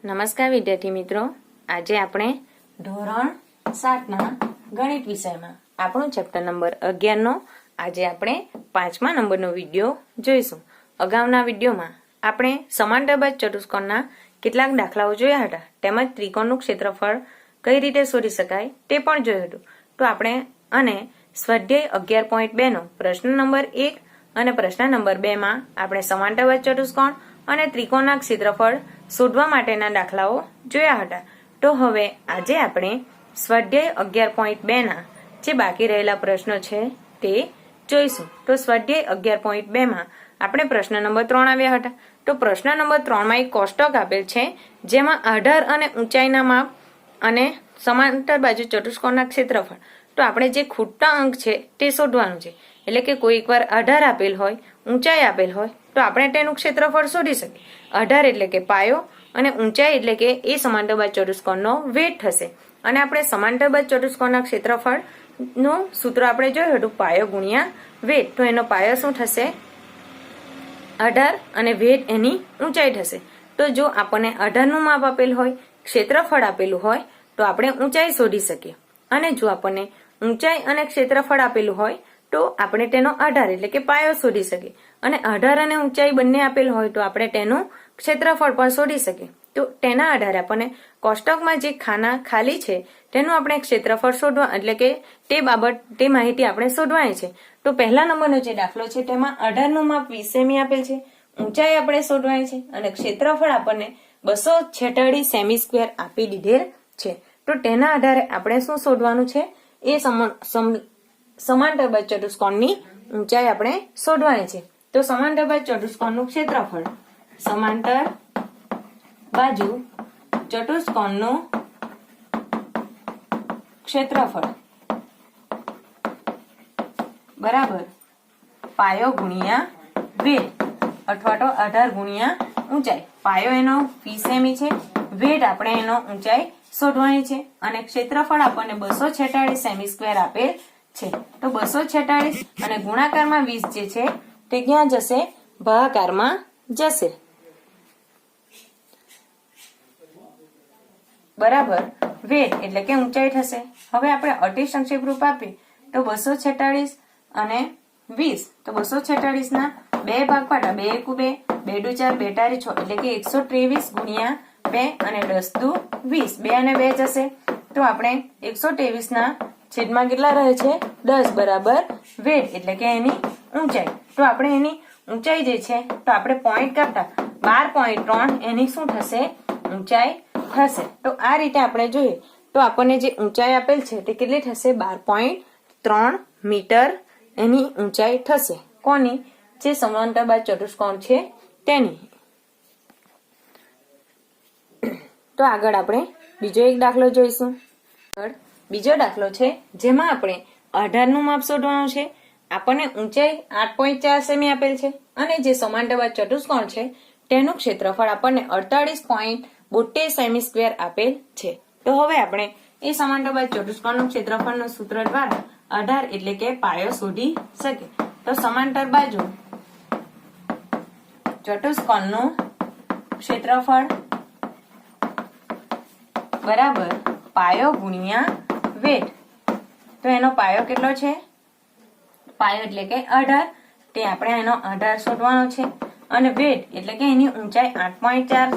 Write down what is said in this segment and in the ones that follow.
નમસ્કાર વિદ્યાર્થી મિત્રો, આજે આપણે ધોરણ 7ના ગણિત વિષયમાં આપણું ચેપ્ટર નંબર 11નો આજે આપણે 5મા નંબરનો વિડીયો જોઈશું. અગાઉના વિડીયોમાં આપણે સમાંતરબાજ ચતુષ્કોણના કેટલાક દાખલાઓ જોયા હતા, તેમજ ત્રિકોણનું ક્ષેત્રફળ કઈ રીતે શોધી શકાય તે પણ જોયું હતું. તો આપણે અને સ્વાધ્યાય 11.2નો પ્રશ્ન નંબર 1 અને પ્રશ્ન નંબર 2માં આપણે સમાંતરબાજ ચતુષ્કોણ અને ત્રિકોણના ક્ષેત્રફળ શોધવા માટેના દાખલાઓ જોયા હતા. તો હવે આજે આપણે સ્વાધ્યાય 11.2ના જે બાકી રહેલા પ્રશ્નો છે તે જોઈશું. તો સ્વાધ્યાય 11.2માં આપણે પ્રશ્ન નંબર 3 આવ્યા હતા. તો પ્રશ્ન નંબર 3માં એક કોષ્ટક આપેલ છે, જેમાં આધાર અને ઊંચાઈના માપ અને સમાંતર બાજુ ચતુષ્કોણના ક્ષેત્રફળ. તો આપણે જે ખૂટતા અંક છે તે શોધવાનું છે. એટલે કે કોઈ એકવાર આધાર આપેલ હોય, ઊંચાઈ આપેલ હોય, તો આપણે તેનું ક્ષેત્રફળ શોધી શકીએ. આધાર એટલે કે પાયો અને ઊંચાઈ એટલે કે એ સમાંતરબાજ ચતુષ્કોણનો વેધ થશે. અને આપણે સમાંતરબાજ ચતુષ્કોણના ક્ષેત્રફળનું સૂત્ર આપણે જોયું હતું, પાયો ગુણ્યા વેધ. તો એનો પાયો શું થશે? આધાર અને વેધ એની ઊંચાઈ થશે. તો જો આપણને આધારનું માપ આપેલ હોય, ક્ષેત્રફળ આપેલું હોય, તો આપણે ઊંચાઈ શોધી શકીએ. અને જો આપણને ઊંચાઈ અને ક્ષેત્રફળ આપેલું હોય તો આપણે તેનો આધાર એટલે કે પાયો શોધી શકીએ. અને આધાર અને ઊંચાઈ બંને આપેલ હોય તો આપણે તેનું ક્ષેત્રફળ પણ શોધી શકીએ. તો તેના આધારે આપણને કોષ્ટકમાં જે ખાના ખાલી છે તેનું આપણે ક્ષેત્રફળ શોધવા એટલે કે તે માહિતી આપણે શોધવાની છે. તો પહેલા નંબરનો જે દાખલો છે તેમાં આધારનું માપ 20 સેમી આપેલ છે, ઊંચાઈ આપણે શોધવાની છે અને ક્ષેત્રફળ આપણને 246 સેમી સ્ક્વેર આપી દીધેલ છે. તો તેના આધારે આપણે શું શોધવાનું છે? એ સમાંતરબાજ ચતુષ્કોણની ઊંચાઈ આપણે શોધવાની છે. તો સમાંતરબાજ ચતુષ્કોણનું ક્ષેત્રફળ, સમાંતર બાજુ ચતુષ્કોણનું ક્ષેત્રફળ બરાબર પાયો ગુણ્યા વેધ અથવા તો આધાર ગુણ્યા ઊંચાઈ. પાયો એનો 20 સેમી છે, વેધ આપણે એનો ઊંચાઈ શોધવાની છે અને ક્ષેત્રફળ આપણને 246 સેમી સ્ક્વેર આપેલ છે. તો 246 અને ગુણાકારમાં 20 જે છે તે ક્યાં જશે? ભાગાકારમાં જશે બરાબર. વેધ એટલે કે ઊંચાઈ થશે. હવે આપણે અતિ સંક્ષેપ રૂપ આપીએ તો 246 અને 20. તો 246 ના 2 ભાગ પાડ્યા, 2 એકુ 2, 2 દુ 4, 2 તારી 6 એટલે કે 123 ગુણ્યા 2 અને 10 દુ 20. 2 અને 2 જશે. તો આપણે 123 ના છેદમાં કેટલા રહે છે? 10 બરાબર વેધ એટલે કે એની ઊંચાઈ. તો આપણે એની ઊંચાઈ જે છે તો આપણે પોઈન્ટ કરતા 12.3 એની શું થશે? ઊંચાઈ થશે. તો આ રીતે આપણે જોઈએ તો આપણને જે ઊંચાઈ આપેલ છે તે કેટલી થશે? 12.3 મીટર એની ઊંચાઈ થશે. કોની? જે સમાંતરબાજ ચતુષ્કોણ છે તેની. તો આગળ આપણે બીજો એક દાખલો જોઈશું. બીજો દાખલો છે જેમાં આપણે આધારનું માપ શોધવાનું છે. આપણને ઊંચાઈ 8.4 સેમી આપેલ છે અને જે સમાંતરબાજ ચતુષ્કોણ છે તેનું ક્ષેત્રફળ આપણને 48.72 સેમી સ્ક્વેર આપેલ છે. તો હવે આપણે એ સમાંતરબાજ ચતુષ્કોણનું ક્ષેત્રફળનું સૂત્ર દ્વારા આધાર એટલે કે પાયો શોધી શકીએ. તો સમાંતર બાજુ ચતુષ્કોણનું ક્ષેત્રફળ બરાબર પાયો ગુણ્યા વેધ. તો એનો પાયો કેટલો છે? પાયો એટલે કે આધાર, તે આપણે એનો આધાર શોધવાનો છે. અને વેધ એટલે કે એની ઊંચાઈ 8.4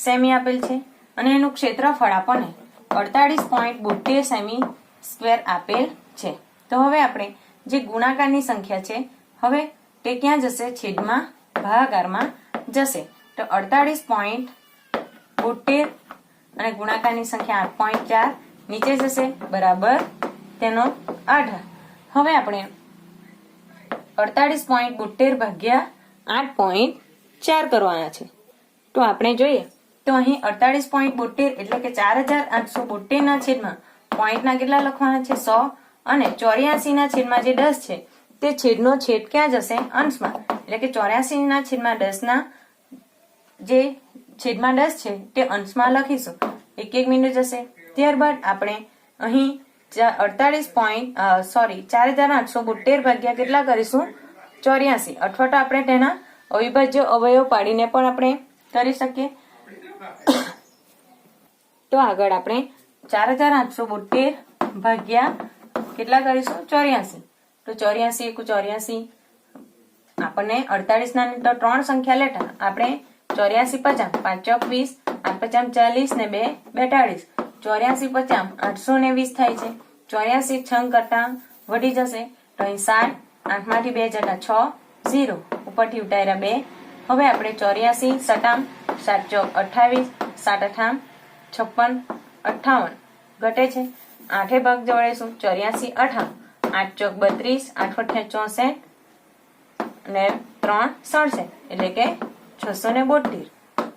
સેમી આપેલ છે અને એનું ક્ષેત્રફળ આપણને 48.72 સેમી સ્ક્વેર આપેલ છે. તો હવે આપણે જે ગુણાકારની સંખ્યા છે હવે તે ક્યાં જશે? છેદમાં ભાગાકારમાં જશે. તો 48.72 અને ગુણાકારની સંખ્યા 8.4 નીચે જશે બરાબર તેનો આધાર. હવે આપણે 48.72 ભાગ્યા 8.4 કરવાના છે. તો આપણે જોઈએ તો અહીં 48.72 એટલે કે 4872 ના છેદમાં પોઈન્ટના કેટલા લખવાના છે? 100 અને 84 ના છેદમાં જે 10 છે તે છેદનો છેદ ક્યાં જશે? અંશમાં. એટલે કે 84 ના છેદમાં 10 ના જે છેદમાં 10 છે તે અંશમાં લખીશું. 1 મિનિટ જશે. ત્યારબાદ આપણે અહીં 4872 ભાગ્યા કેટલા કરીશું? 84. અથવા તો આપણે તેના અવિભાજ્ય અવયવ પાડીને પણ આપણે કરી શકીએ. તો આગળ આપણે 4872 ભાગ્યા કેટલા કરીશું 84. તો 84 એકુ 84 આપણને 48 ના તો 3 સંખ્યા લેતા આપણે 84 50 5 ચોક 20 8 50 40 ને 2 42 84 50 820 થાય છે. 84 6 કરતા વધી જશે તો અહીં 7 8 માંથી 2 જતા 6 0 ઉપરથી ઉતાર્યા 2. હવે આપણે 84 સટામ 7 ચોક 28 7 અઠામ 56 58 ઘટે છે. 8 ભાગ જોડેશું 84 અઠામ 8 ચોક 32 8 64 અને 3 67 એટલે કે 672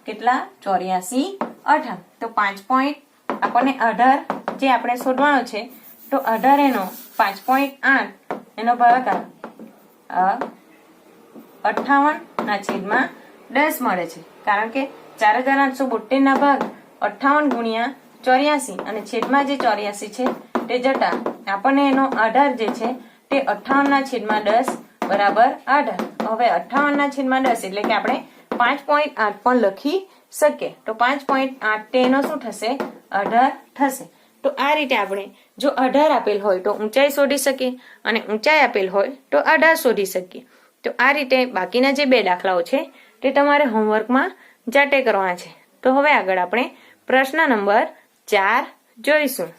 કેટલા 84 અઠામ. તો 5 પોઈન્ટ આપણને 18 જે આપણે શોધવાનો છે તો 18 એનો 5.8 એનો ભાગાકાર 58 ના છેદમાં 10 મળે છે. કારણ કે 4872 ના ભાગ 58 ગુણ્યા 84 અને છેદમાં જે 84 છે તે જતા આપણને એનો 18 જે છે તે 58 ના છેદમાં 10 બરાબર 18. હવે 58 ના છેદમાં 10 એટલે કે આપણે 5.8 પણ લખી શકીએ. તો 5.8 તેનો શું થશે 18 થશે. તો આ રીતે આપણે જો 18 આપેલ હોય તો ઊંચાઈ શોધી શકીએ અને ઊંચાઈ આપેલ હોય તો 18 શોધી શકીએ. તો આ રીતે બાકીના જે 2 દાખલાઓ છે તે તમારે હોમવર્કમાં જાતે કરવાના છે. તો હવે આગળ આપણે પ્રશ્ન નંબર 4 જોઈશું.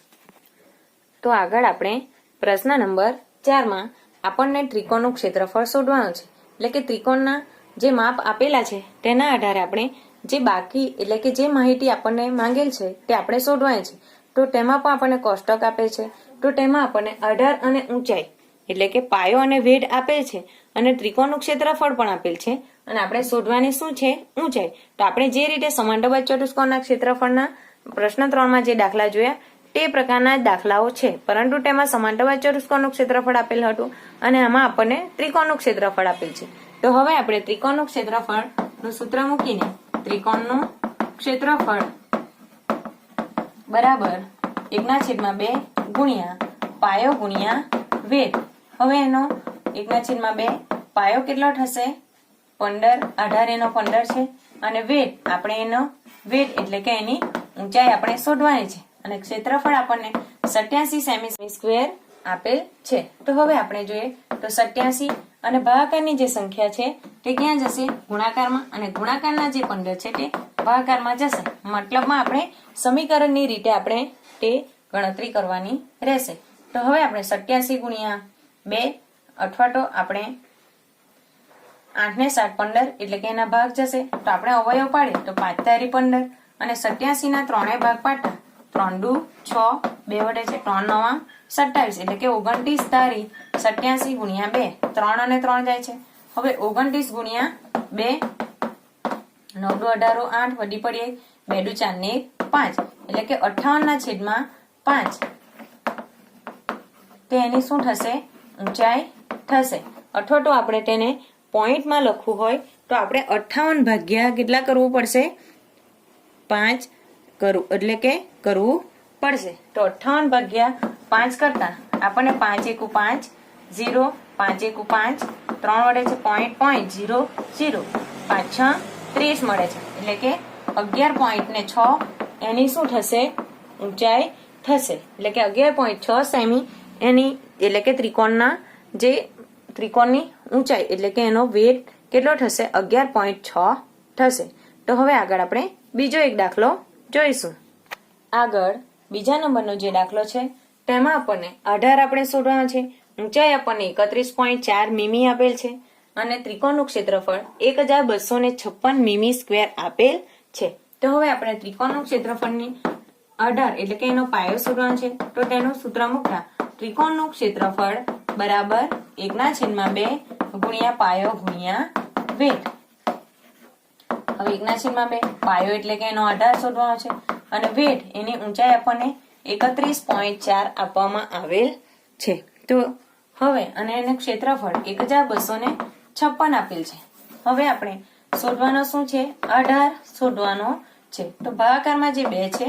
તો આગળ આપણે પ્રશ્ન નંબર 4 માં આપણને ત્રિકોણનું ક્ષેત્રફળ શોધવાનું છે. એટલે કે ત્રિકોણના જે માપ આપેલા છે તેના આધારે આપણે જે બાકી એટલે કે જે માહિતી આપણને માંગેલ છે તે આપણે શોધવાની છે. તો તેમાં પણ આપણને કોષ્ટક આપે છે. તો તેમાં આપણને 18 અને ઊંચાઈ એટલે કે પાયો અને વેધ આપેલ છે અને ત્રિકોણનું ક્ષેત્રફળ પણ આપેલ છે અને આપણે શોધવાની શું છે ઊંચાઈ. તો આપણે જે રીતે સમાંતર ચતુષ્કોણના ક્ષેત્રફળના પ્રશ્ન 3 માં જે દાખલા જોયા તે પ્રકારના દાખલાઓ છે, પરંતુ તેમાં સમાંતર ચતુષ્કોણનું ક્ષેત્રફળ આપેલ હતું અને આમાં આપણને ત્રિકોણનું ક્ષેત્રફળ આપેલ છે. તો હવે આપણે ત્રિકોણનું ક્ષેત્રફળનું સૂત્ર મૂકીને ત્રિકોણનું ક્ષેત્રફળ બરાબર 1/2 ગુણ્યા પાયો ગુણ્યા વેધ. હવે એનો 1/2 પાયો કેટલો થશે 15. 18 એનો 15 છે અને વેધ આપણે એનો વેધ એટલે કે એની ઊંચાઈ આપણે શોધવાની છે અને ક્ષેત્રફળ આપણને 87 સેમી સ્ક્વેર આપેલ છે. તો હવે આપણે જોઈએ તો 87 અને ભાગાકારની જે સંખ્યા છે તે ક્યાં જશે ગુણાકારમાં અને ગુણાકારના જે 15 છે તે ભાગાકારમાં જશે. મતલબમાં આપણે સમીકરણની રીતે આપણે તે ગણતરી કરવાની રહેશે. તો હવે આપણે 87 ગુણ્યા 2 અથવા તો આપણે 8 ને 7 15 એટલે કે એના ભાગ જશે. તો આપણે અવયવ પાડીએ તો 5 તારી 15 અને 87 ના 3 ભાગ પાડતા 3 દુ 6 2 વડે છે 3 9 27 એટલે કે 29 તારી 87 ગુણ્યા 2 3 અને 3 જાય છે. હવે 29 ગુણ્યા 2 9 દુ 18 8 વધી પડીએ 2 દુ 4 ને 5 એટલે કે 58 ના છેદમાં 5 તો એની શું થશે ઊંચાઈ થશે. અથવા તો આપણે તેને પોઈન્ટમાં લખવું હોય તો આપણે 58 ભાગ્યા કેટલા કરવું પડશે 5 કરવું એટલે કે કરવું પડશે. તો 58 ભાગ્યા 5 કરતા આપણને 5 એકુ 5 0 5 એકુ 5 3 વડે છે પોઈન્ટ 0 0 5 6 30 મળે છે એટલે કે 11 પોઈન્ટ ને 6 એની શું થશે ઊંચાઈ થશે. એટલે કે 11.6 સેમી એની એટલે કે ત્રિકોણની ઊંચાઈ એટલે કે એનો વેધ કેટલો થશે 11.6 થશે. તો હવે આગળ આપણે બીજો એક દાખલો જોઈશું. આગળ બીજા નંબરનો જે દાખલો છે તેમાં આપણને 18 આપણે શોધવાનો છે. ઊંચાઈ આપણને 31.4 મીમી આપેલ છે અને ત્રિકોણનું ક્ષેત્રફળ 1256 મીમી સ્ક્વેર આપેલ છે. તો હવે આપણે ત્રિકોણનું ક્ષેત્રફળની 18 એટલે કે એનો પાયો શોધવાનો છે. તો તેનું સૂત્ર મૂકતા ત્રિકોણનું ક્ષેત્રફળ બરાબર 1/2 ગુણ્યા પાયો ગુણ્યા વેધ. હવે 1/2 પાયો એટલે કે એનો 18 શોધવાનો છે અને વેધ એની ઊંચાઈ આપણને 31.4 આપવામાં આવેલ છે. તો હવે અને એનું ક્ષેત્રફળ 1256 આપેલ છે. હવે આપણે શોધવાનો શું છે 18 શોધવાનો છે. તો ભાગાકારમાં જે 2 છે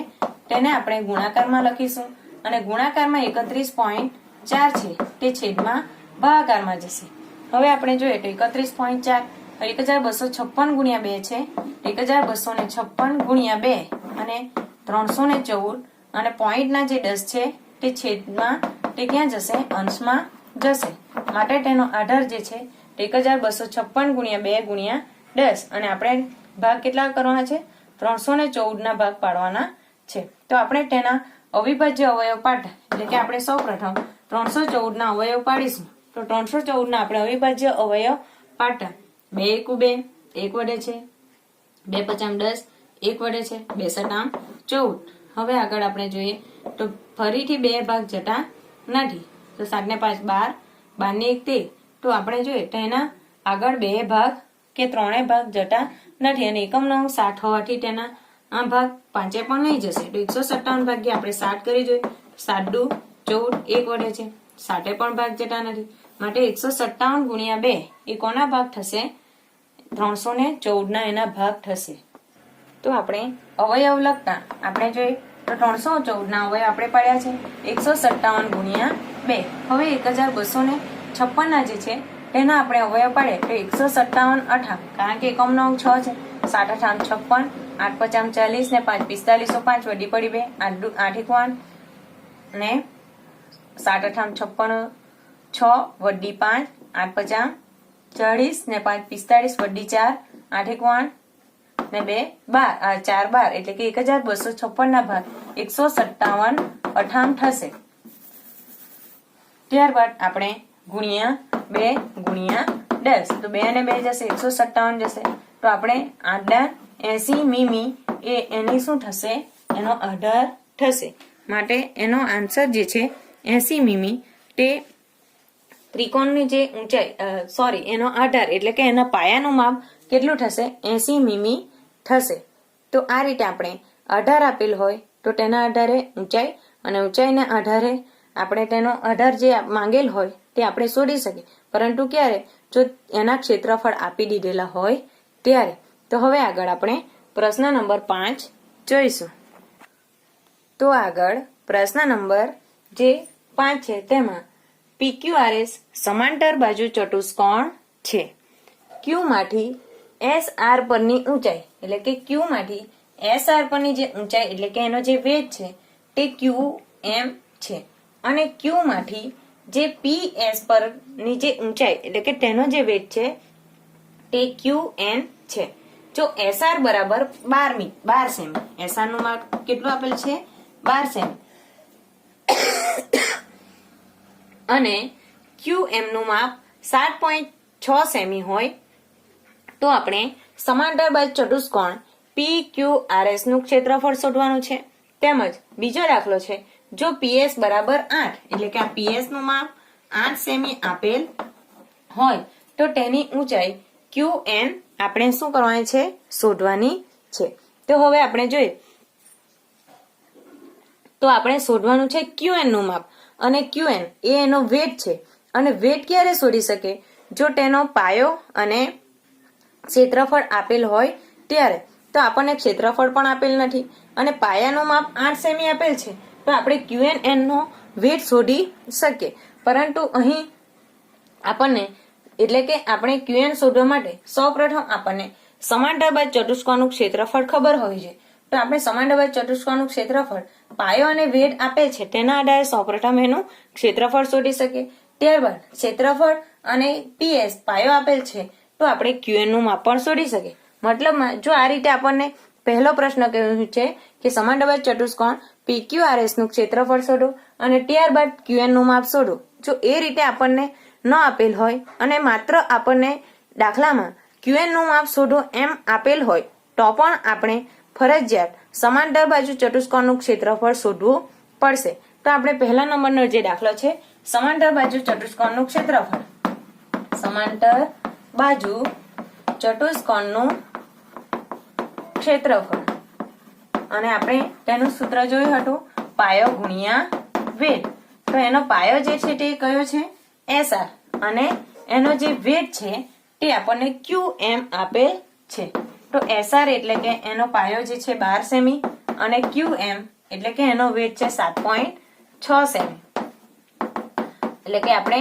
તેને આપણે ગુણાકારમાં લખીશું અને ગુણાકારમાં 31.4 છે તે છેદમાં ભાગાકારમાં જશે. હવે આપણે જોઈએ તો 31.4 1256 ગુણ્યા 2 છે 1256 ગુણ્યા 2 અને 314 અને પોઈન્ટના જે 10 છે તે છેદમાં તે ક્યાં જશે? અંશમાં જશે. માટે તેનો આધાર જે છે 1256 ગુણ્યા 2 ગુણ્યા 10 અને આપણે ભાગ કેટલા કરવાના છે? 314 ના ભાગ પાડવાના છે. તો આપણે તેના અવિભાજ્ય અવયવ પાડતા એટલે કે આપણે સૌપ્રથમ 314 ના અવયવ પાડીશું. તો 314 ના આપણે અવિભાજ્ય અવયવ પાડતા 2 એકુ 2 1 વડે છે, 2 પચામ 10 1 વડે છે, 2 સટામ 14. હવે આગળ આપણે જોઈએ તો ફરીથી 2 ભાગ જતા નથી. તો 7 ને 5 12, 12 ને 1 13. તો આપણે જોઈએ તો એના આગળ 2 ભાગ કે 3 ભાગ જતા નથી અને એકમ નંગ 60 હોવાથી તેના આ ભાગ 5 પણ નહીં જશે. તો 157 ભાગ્યા આપણે 60 કરી જોઈએ. 7 દુ 14 1 વડે છે, 60 પણ ભાગ જતા નથી. માટે 157 ગુણ્યા 2 એ કોના ભાગ થશે? 314 ના એના ભાગ થશે. તો આપણે અવયવ લખતા આપણે જોઈએ તો 314 ના અવયવ આપણે પાડ્યા છે 157 ગુણ્યા 2. હવે 1256 ના જે છે તેના આપણે અવયવ પાડે તો 157 અઠામ, કારણ કે એકમ નો 6 છે. 7 અઠામ 56, 8 પચામ 40 ને 5 45, 5 વડી પડી 2, 8 એકુ 8 ને 7 અઠામ 56, 6 વડી 5, 8 પચામ 40 ને 5 45 વડી 4, 8 એકુ 8 ને 2 12, 4 12 એટલે કે 1256 ના ભાગ 157 અઠામ થશે. ત્યારબાદ આપણે ગુણ્યા 2 ગુણ્યા 10. તો 2 અને 2 જશે 157 જશે. તો આપણે 80 મીમી એ એની શું થશે? એનો આધાર થશે. માટે એનો આન્સર જે છે 80 મીમી તે ત્રિકોણની જે ઊંચાઈ એનો આધાર એટલે કે એના પાયાનું માપ કેટલું થશે? 80 મીમી થશે. તો આ રીતે આપણે આધાર આપેલ હોય તો તેના આધારે ઊંચાઈ અને ઊંચાઈના આધારે આપણે તેનો આધાર જે માંગેલ હોય તે આપણે શોધી શકીએ. પરંતુ ક્યારે? જો એના ક્ષેત્રફળ આપી દીધેલા હોય ત્યારે. તો હવે આગળ આપણે પ્રશ્ન નંબર 5 જોઈશું. તો આગળ પ્રશ્ન નંબર જે 5 છે તેમાં PQRS સમાંતર બાજુ ચતુષ્કોણ છે. Q માંથી SR પરની ઊંચાઈ એટલે કે Q માંથી SR પરની જે ઊંચાઈ એટલે કે એનો જે વેગ છે તે QM છે અને Q માંથી જે PS પરની જે ઊંચાઈ એટલે કે તેનો જે વેગ છે તે QN છે. જો SR બરાબર 12 સેમી, SR નું માપ કેટલું આપેલ છે? 12 સેમી અને QM નું માપ 7.6 સેમી હોય તો આપણે સમાંતર બાજુ ચતુષ્કોણ PQRS નું ક્ષેત્રફળ શોધવાનું છે. તેમજ બીજો દાખલો છે જો PS બરાબર 8 એટલે કે આ PS નું માપ 8 સેમી આપેલ હોય તો તેની ઊંચાઈ QN આપણે શું કરવાની છે? શોધવાની છે. તો હવે આપણે જોઈએ તો આપણે શોધવાનું છે QN નું માપ અને QN એ એનો વેટ છે અને વેટ ક્યારે શોધી શકે? જો તેનો પાયો અને ક્ષેત્રફળ આપેલ હોય ત્યારે. તો આપણને ક્ષેત્રફળ પણ આપેલ નથી અને પાયાનું માપ 8 સેમી આપેલ છે તો આપણે QN નો વેટ શોધી શકીએ. પરંતુ અહીં આપણને એટલે કે આપણે QN શોધવા માટે સૌપ્રથમ આપણને સમાંતર બાજુ ચતુષ્કોણનું ક્ષેત્રફળ ખબર હોવી જોઈએ. તો આપણે સમાંતર બાજુ ચતુષ્કોણનું ક્ષેત્રફળ પાયો અને વેટ આપેલ છે તેના આધારે સૌપ્રથમ એનું ક્ષેત્રફળ શોધી શકીએ. ત્યારબાદ ક્ષેત્રફળ અને PS પાયો આપેલ છે તો આપણે QN નું માપ પણ શોધી શકીએ. મતલબમાં જો આ રીતે આપણને પહેલો પ્રશ્ન કહ્યું છે કે સમાંતર બાજુ ચતુષ્કોણ PQRS નું ક્ષેત્રફળ શોધો અને ત્યારબાદ QN નું માપ શોધો. જો એ રીતે આપણને ન આપેલ હોય અને માત્ર આપણને દાખલામાં QN નું માપ શોધો એમ આપેલ હોય તો પણ આપણે ફરજિયાત સમાંતર બાજુ ચતુષ્કોણનું ક્ષેત્રફળ શોધવું પડશે. તો આપણે પહેલા નંબરનો જે દાખલો છે સમાંતર બાજુ ચતુષ્કોણનું ક્ષેત્રફળ. સમાંતર બાજુ ચતુષ્કોણનું ક્ષેત્રફળ અને આપણે તેનું સૂત્ર જોયું હતું પાયો ગુણ્યા વેગ. તો એનો પાયો જે છે તે કયો છે? SR અને એનો જે વેગ છે તે આપણને QM આપેલ છે. તો SR એટલે કે એનો પાયો જે છે 12 સેમી અને QM એટલે કે એનો વેગ છે 7.6 સેમી. એટલે કે આપણે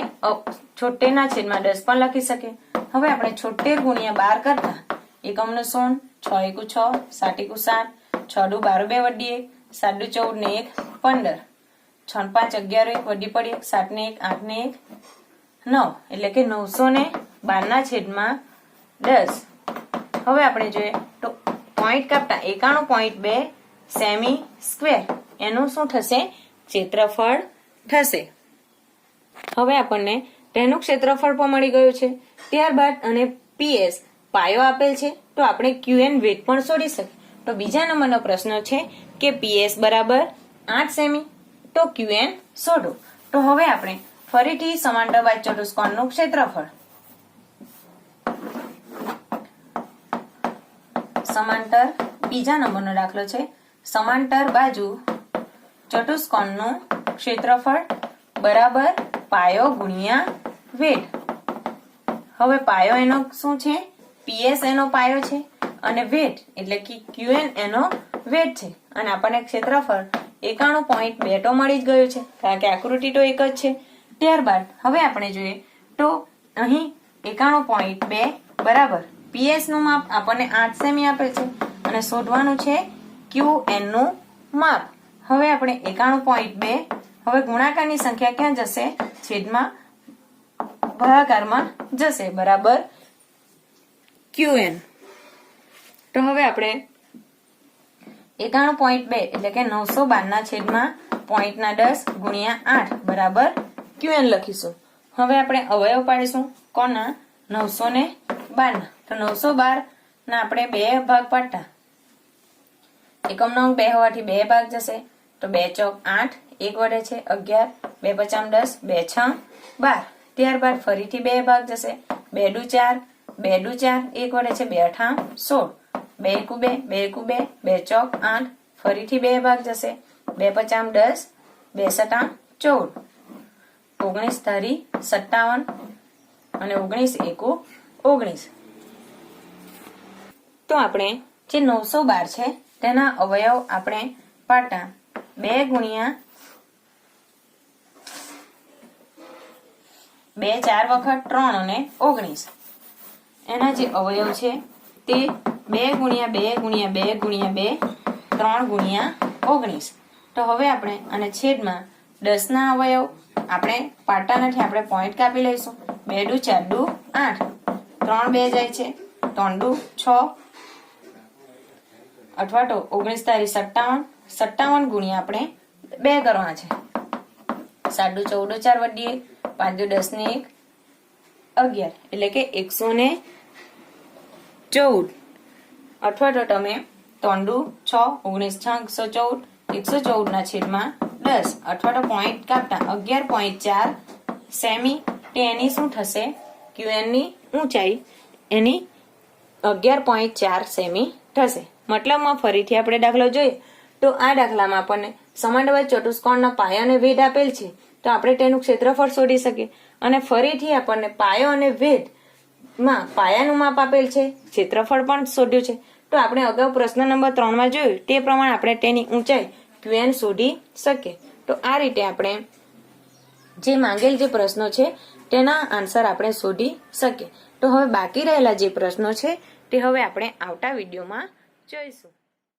છોતેરના છેદમાં 10 પણ લખી શકીએ. હવે આપણે 76 ગુણ્યા 12 કરતા એકમનો 0, 6 એકુ 6, 7 એકુ 7, 6 દુ 12 2 વડી 1 7 દુ 14 ને 1 15 6 5 11 1 વડી પડી 1 7 ને 1 8 ને 1 9 એટલે કે 912 ના છેદમાં 10. હવે આપણે જોઈએ તો પોઈન્ટ કાપતા 91.2 સેમી સ્ક્વેર એનું શું થશે ક્ષેત્રફળ થશે. હવે આપણને તેનું ક્ષેત્રફળ પણ મળી ગયું છે. ત્યારબાદ અને PS પાયો આપેલ છે તો આપણે QN વેટ પણ શોધી શકીએ. તો બીજા નંબરનો પ્રશ્ન છે કે PS બરાબર 8 સેમી તો QN શોધો. તો હવે આપણે ફરીથી સમાંતર બાજુ ચતુષ્કોણનું ક્ષેત્રફળ સમાંતર બીજા નંબરનો દાખલો છે સમાંતર બાજુ ચતુષ્કોણનું ક્ષેત્રફળ બરાબર પાયો ગુણ્યા વેટ. હવે પાયો એનો શું છે PS એનો પાયો છે અને વેટ એટલે કે QN એનો વેટ છે અને આપણને ક્ષેત્રફળ 91.2 તો મળી જ ગયું છે કારણ કે આકૃતિ તો એક જ છે. ત્યારબાદ હવે આપણે જોઈએ તો અહીં 91.2 બરાબર PS નું માપ આપણને 8 સેમી આપેલ છે અને શોધવાનું છે QN નું માપ. હવે આપણે 91.2 હવે ગુણાકારની સંખ્યા ક્યાં જશે છેદમાં ભાગાકારમાં જશે બરાબર QN. તો હવે આપણે 91.2 એટલે કે 912 ના છેદમાં 0.10 ગુણ્યા 8 બરાબર QN લખીશું. હવે આપણે અવયવ પાડીશું કોના 912 ના. તો 912 ના આપણે 2 ભાગ પાડતા એકમનો અંક 2 હોવાથી 2 ભાગ જશે તો 2 ચોક 8 1 વડે છે 11 2 પચામ 10 2 6 12. ત્યારબાદ ફરીથી 2 ભાગ જશે 2 દુ 4 2 દુ 4 1 વડે છે 2 અઠામ 16 2 એકુ 2 2 એકુ 2 2 ચોક 8 ફરીથી 2 ભાગ જશે 2 પચામ 10 2 સટામ 14 19 તારી 57 અને 19 એકુ 19. તો આપણે જે 912 છે તેના અવયવ આપણે પાડતા 2 ગુણ્યા 2 4 વખત 3 અને 19 એના જે અવયવ છે તે 2 ગુણ્યા 2 ગુણ્યા 2 ગુણ્યા 2 3 ગુણ્યા 19. તો હવે આપણે અને છેદમાં 10 ના અવયવ આપણે પાડતા નથી આપણે પોઈન્ટ કાપી લઈશું 2 દુ 4 દુ 8 3 2 જાય છે 3 દુ 6 અથવા તો 19 તારી 57 ગુણ્યા આપણે 2 કરવાના છે 7 દુ 14 4 વડી 5 દુ 10 ને 1 11 એટલે કે 114 અથવા તો તમે 3 દુ 6 19 6 114 ના છેદમાં 10 અથવા તો પોઈન્ટ કાપતા 11.4 સેમી તેની શું થશે QN ની ઊંચાઈ એની 11.4 સેમી થશે. મતલબમાં ફરીથી આપણે દાખલો જોઈએ તો આ દાખલામાં આપણને સમાંતર ચતુષ્કોણના પાયા અને વેધ આપેલ છે તો આપણે તેનું ક્ષેત્રફળ શોધી શકીએ અને ફરીથી આપણને પાયો અને વેધ માં પાયાનું માપ આપેલ છે ક્ષેત્રફળ પણ શોધ્યું છે. તો આપણે અગાઉ પ્રશ્ન નંબર 3 માં જોયું તે પ્રમાણે આપણે તેની ઊંચાઈ QN શોધી શકીએ. તો આ રીતે આપણે જે માંગેલ જે પ્રશ્નો છે તેના આન્સર આપણે શોધી શકીએ. તો હવે બાકી રહેલા જે પ્રશ્નો છે તે હવે આપણે આવતા વિડીયોમાં જોઈશું.